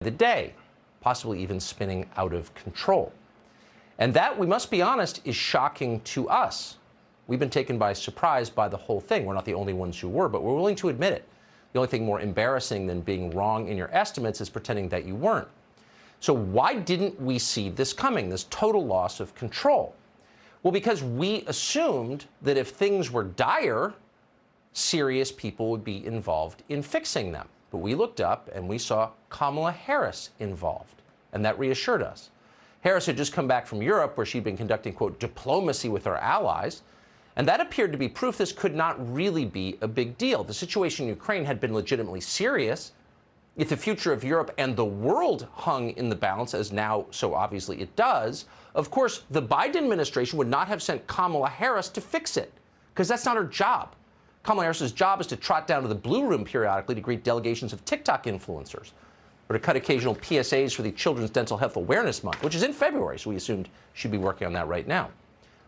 the day, possibly even spinning out of control. And that, we must be honest, is shocking to us. We've been taken by surprise by the whole thing. We're not the only ones who were, but we're willing to admit it. The only thing more embarrassing than being wrong in your estimates is pretending that you weren't. So why didn't we see this coming, this total loss of control? Well, because we assumed that if things were dire, serious people would be involved in fixing them. But we looked up and we saw Kamala Harris involved, and that reassured us. Harris had just come back from Europe, where she'd been conducting, quote, diplomacy with her allies, and that appeared to be proof this could not really be a big deal. The situation in Ukraine had been legitimately serious. If the future of Europe and the world hung in the balance, as now so obviously it does, of course, the Biden administration would not have sent Kamala Harris to fix it, because that's not her job. Kamala Harris's job is to trot down to the Blue Room periodically to greet delegations of TikTok influencers, or to cut occasional PSAs for the Children's Dental Health Awareness Month, which is in February, so we assumed she'd be working on that right now.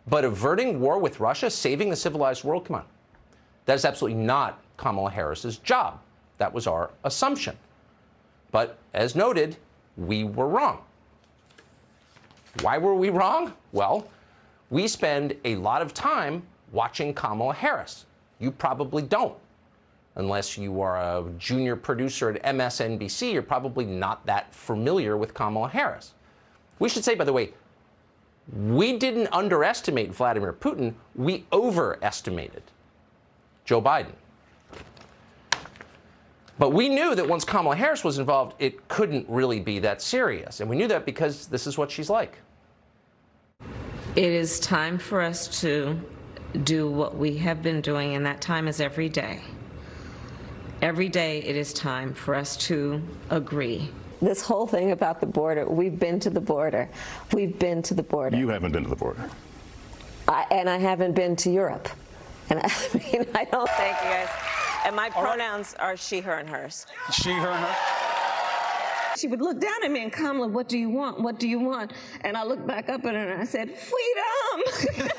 But averting war with Russia, saving the civilized world, come on. That is absolutely not Kamala Harris's job. That was our assumption. But as noted, we were wrong. Why were we wrong? Well, we spend a lot of time watching Kamala Harris. You probably don't. Unless you are a junior producer at MSNBC, you're probably not that familiar with Kamala Harris. We should say, by the way, we didn't underestimate Vladimir Putin, we overestimated Joe Biden. But we knew that once Kamala Harris was involved, it couldn't really be that serious. And we knew that because this is what she's like. It is time for us to do what we have been doing, and that time is every day. Every day it is time for us to agree. This whole thing about the border, we've been to the border. We've been to the border. You haven't been to the border. And I haven't been to Europe. And I mean, I don't... Thank you, guys. And my pronouns are she, her, and hers. She, her, and her? She would look down at me and, Kamala, what do you want? What do you want? And I looked back up at her and I said, freedom!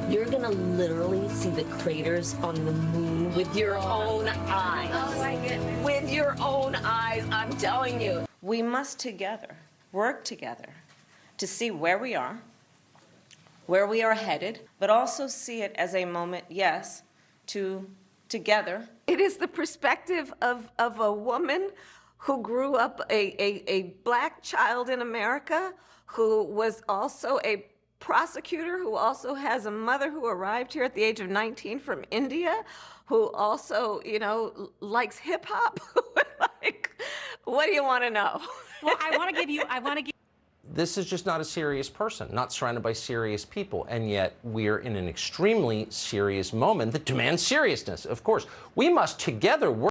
You're going to literally see the craters on the moon with your own eyes. Oh, my goodness. With your own eyes, I'm telling you. We must together work together to see where we are headed, but also see it as a moment, yes, to together. It is the perspective of a woman who grew up a black child in America, who was also a prosecutor, who also has a mother who arrived here at the age of 19 from India, who also, you know, likes hip hop. Like, what do you want to know? Well, I want to give This is just not a serious person, not surrounded by serious people, and yet we're in an extremely serious moment that demands seriousness. Of course, we must together work